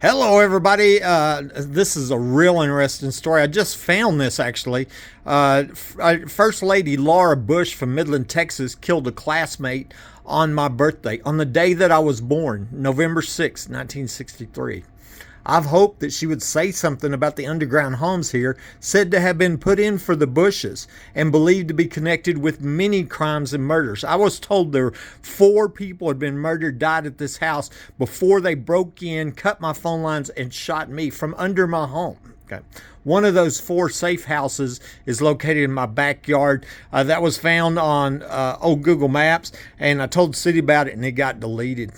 Hello, everybody. This is a real interesting story. I just found this actually. First Lady Laura Bush from Midland, Texas, killed a classmate on my birthday, on the day that I was born, November 6, 1963. I've hoped that she would say something about the underground homes here, said to have been put in for the Bushes and believed to be connected with many crimes and murders. I was told there were 4 people had been murdered, died at this house before they broke in, cut my phone lines, and shot me from under my home. Okay. One of those 4 safe houses is located in my backyard. That was found on old Google Maps, and I told the city about it, and it got deleted.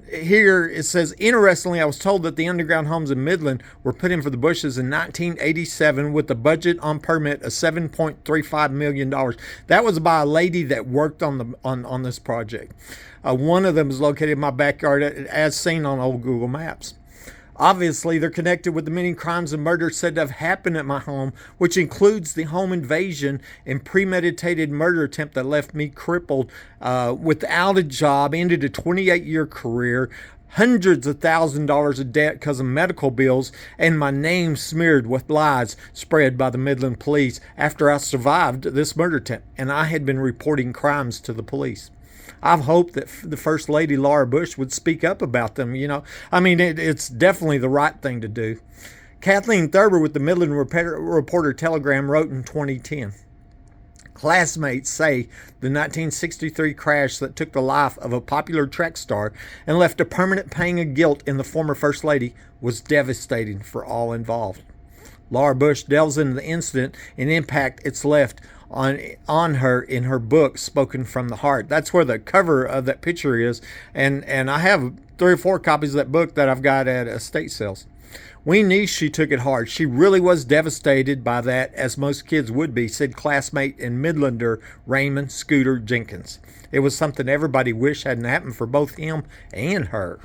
Here it says, interestingly, I was told that the underground homes in Midland were put in for the Bushes in 1987 with a budget on permit of $7.35 million. That was by a lady that worked on this project. One of them is located in my backyard, as seen on old Google Maps. Obviously, they're connected with the many crimes and murders said to have happened at my home, which includes the home invasion and premeditated murder attempt that left me crippled, without a job, ended a 28-year career, hundreds of $1,000s of debt because of medical bills, and my name smeared with lies spread by the Midland police after I survived this murder attempt, and I had been reporting crimes to the police. I've hoped that the First Lady Laura Bush would speak up about them. It's definitely the right thing to do. Kathleen Thurber with the Midland Reporter Telegram wrote in 2010, classmates say the 1963 crash that took the life of a popular track star and left a permanent pang of guilt in the former First Lady was devastating for all involved. Laura Bush delves into the incident and impact it's left on her in her book, Spoken from the Heart. That's where the cover of that picture is, and I have 3 or 4 copies of that book that I've got at estate sales. We knew she took it hard. She really was devastated by that, as most kids would be, said classmate and Midlander Raymond Scooter Jenkins. It was something everybody wished hadn't happened for both him and her.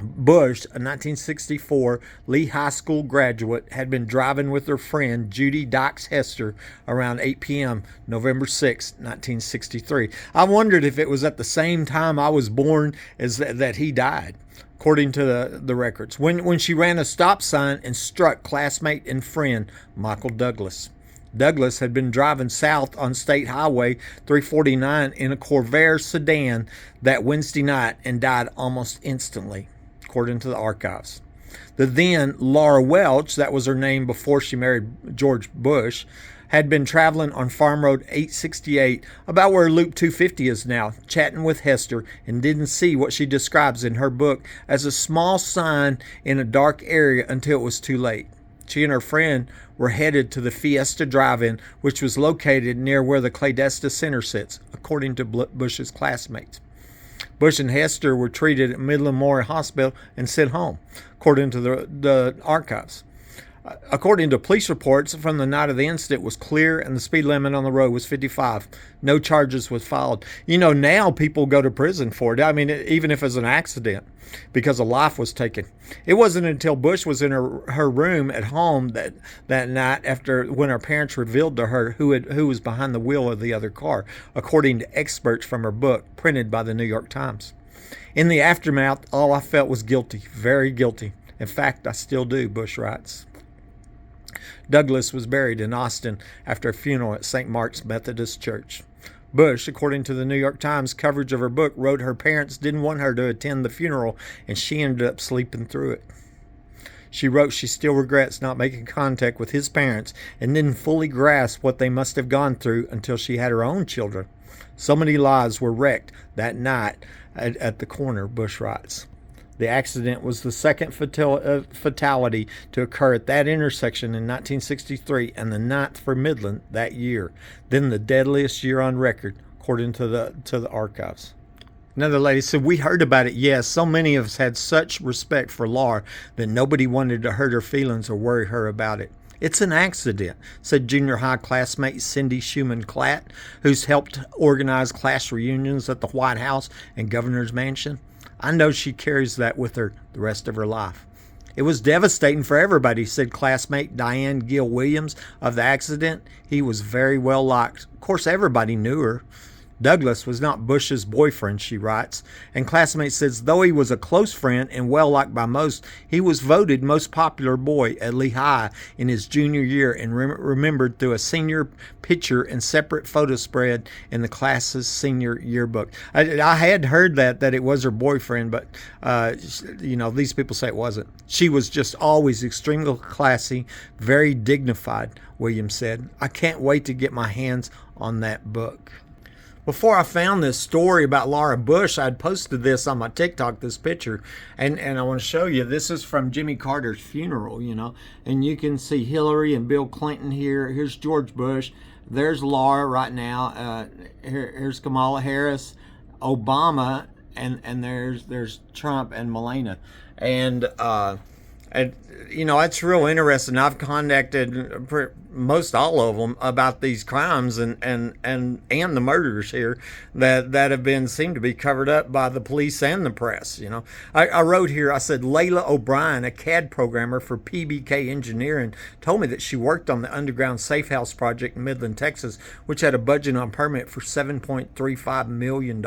Bush, a 1964 Lee High School graduate, had been driving with her friend Judy Dykes Hester around 8 p.m. November 6, 1963. I wondered if it was at the same time I was born as that he died, according to the records, when she ran a stop sign and struck classmate and friend Michael Douglas. Douglas had been driving south on State Highway 349 in a Corvair sedan that Wednesday night and died almost instantly, according to the archives. The then Laura Welch, that was her name before she married George Bush, had been traveling on Farm Road 868, about where Loop 250 is now, chatting with Hester, and didn't see what she describes in her book as a small sign in a dark area until it was too late. She and her friend were headed to the Fiesta Drive-In, which was located near where the Cladesta Center sits, according to Bush's classmates. Bush and Hester were treated at Midland Memorial Hospital and sent home, according to the archives. According to police reports from the night of the incident, was clear and the speed limit on the road was 55. No charges was filed. Now people go to prison for it. Even if it's an accident, because a life was taken. It wasn't until Bush was in her room at home that night when her parents revealed to her who was behind the wheel of the other car, according to experts from her book, printed by the New York Times. In the aftermath, all I felt was guilty, very guilty. In fact, I still do, Bush writes. Douglas was buried in Austin after a funeral at St. Mark's Methodist Church. Bush, according to the New York Times coverage of her book, wrote her parents didn't want her to attend the funeral, and she ended up sleeping through it. She wrote she still regrets not making contact with his parents and didn't fully grasp what they must have gone through until she had her own children. So many lives were wrecked that night at the corner, Bush writes. The accident was the second fatality to occur at that intersection in 1963 and the 9th for Midland that year, then the deadliest year on record, according to the archives. Another lady said, we heard about it, yes. So many of us had such respect for Laura that nobody wanted to hurt her feelings or worry her about it. It's an accident, said junior high classmate Cindy Schumann-Klatt, who's helped organize class reunions at the White House and Governor's Mansion. I know she carries that with her the rest of her life. It was devastating for everybody, said classmate Diane Gill Williams of the accident. He was very well liked. Of course, everybody knew her. Douglas was not Bush's boyfriend, she writes. And classmate says, though he was a close friend and well liked by most, he was voted most popular boy at Lehigh in his junior year and remembered through a senior picture and separate photo spread in the class's senior yearbook. I had heard that it was her boyfriend, but these people say it wasn't. She was just always extremely classy, very dignified, Williams said. I can't wait to get my hands on that book. Before I found this story about Laura Bush, I'd posted this on my TikTok, this picture, and I want to show you. This is from Jimmy Carter's funeral, and you can see Hillary and Bill Clinton here. Here's George Bush. There's Laura right now. Here's Kamala Harris, Obama, and there's Trump and Melania. And it's real interesting. I've contacted most all of them about these crimes and the murders here that have been seem to be covered up by the police and the press. I wrote here, I said, Layla O'Brien, a CAD programmer for PBK Engineering, told me that she worked on the underground safe house project in Midland, Texas, which had a budget on permit for $7.35 million.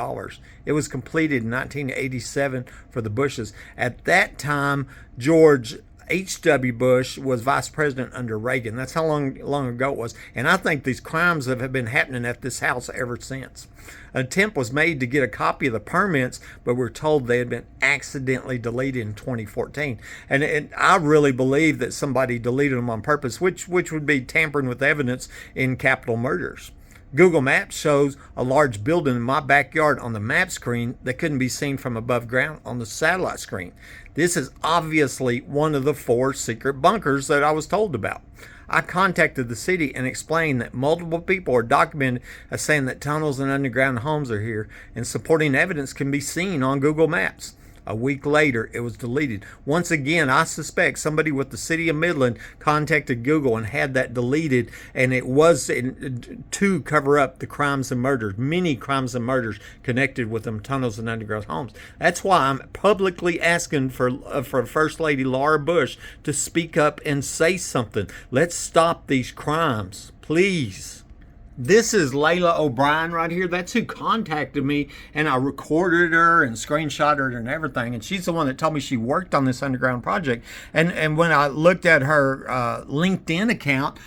It was completed in 1987 for the Bushes. At that time, George H.W. Bush was vice president under Reagan. That's how long ago it was. And I think these crimes have been happening at this house ever since. An attempt was made to get a copy of the permits, but we're told they had been accidentally deleted in 2014. And I really believe that somebody deleted them on purpose, which would be tampering with evidence in capital murders. Google Maps shows a large building in my backyard on the map screen that couldn't be seen from above ground on the satellite screen. This is obviously one of the 4 secret bunkers that I was told about. I contacted the city and explained that multiple people are documented as saying that tunnels and underground homes are here, and supporting evidence can be seen on Google Maps. A week later, it was deleted. Once again, I suspect somebody with the city of Midland contacted Google and had that deleted, and it was to cover up the crimes and murders, many crimes and murders connected with them tunnels and underground homes. That's why I'm publicly asking for First Lady Laura Bush to speak up and say something. Let's stop these crimes, please. This is Layla O'Brien right here. That's who contacted me, and I recorded her and screenshotted her and everything. And she's the one that told me she worked on this underground project. And when I looked at her LinkedIn account,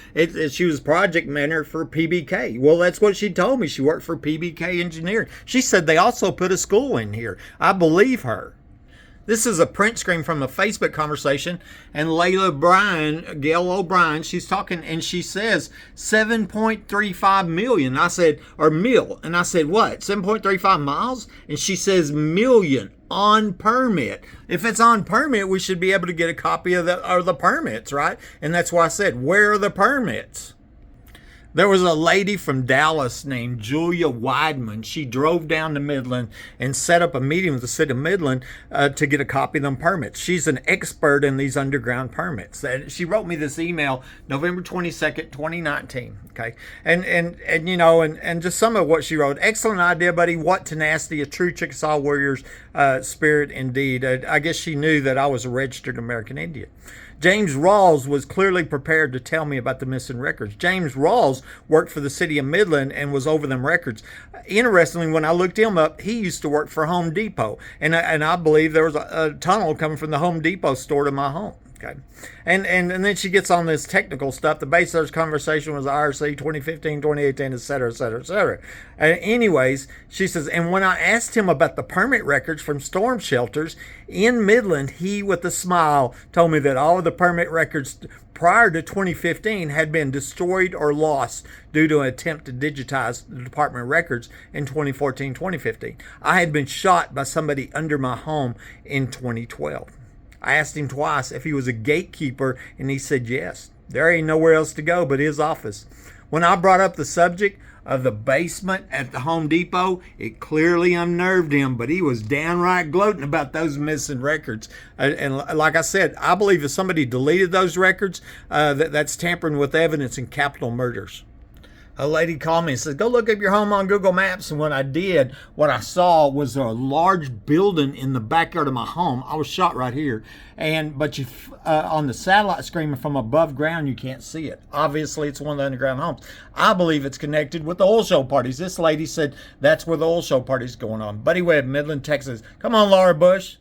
she was project manager for PBK. Well, that's what she told me. She worked for PBK Engineering. She said they also put a school in here. I believe her. This is a print screen from a Facebook conversation, and Layla O'Brien, Gail O'Brien, she's talking, and she says 7.35 million. I said, or mil, and I said, what, 7.35 miles? And she says million on permit. If it's on permit, we should be able to get a copy of the permits, right? And that's why I said, where are the permits? There was a lady from Dallas named Julia Weidman. She drove down to Midland and set up a meeting with the city of Midland to get a copy of them permits. She's an expert in these underground permits. She wrote me this email November 22nd, 2019. Okay. And just some of what she wrote. Excellent idea, buddy. What tenacity, a true Chickasaw warrior's spirit indeed. I guess she knew that I was a registered American Indian. James Rawls was clearly prepared to tell me about the missing records. James Rawls worked for the city of Midland and was over them records. Interestingly, when I looked him up, he used to work for Home Depot. And I believe there was a tunnel coming from the Home Depot store to my home. Okay. And then she gets on this technical stuff. The base of this conversation was IRC 2015, 2018, et cetera, et cetera, et cetera. Anyways, she says, and when I asked him about the permit records from storm shelters in Midland, he, with a smile, told me that all of the permit records prior to 2015 had been destroyed or lost due to an attempt to digitize the department records in 2014, 2015. I had been shot by somebody under my home in 2012. I asked him twice if he was a gatekeeper, and he said yes. There ain't nowhere else to go but his office. When I brought up the subject of the basement at the Home Depot, it clearly unnerved him, but he was downright gloating about those missing records. And like I said, I believe if somebody deleted those records, that's tampering with evidence in capital murders. A lady called me and said, go look up your home on Google Maps. And when I did, what I saw was a large building in the backyard of my home. I was shot right here. But you, on the satellite screen from above ground, you can't see it. Obviously, it's one of the underground homes. I believe it's connected with the oil show parties. This lady said that's where the oil show party's going on. Buddy Webb, Midland, Texas. Come on, Laura Bush.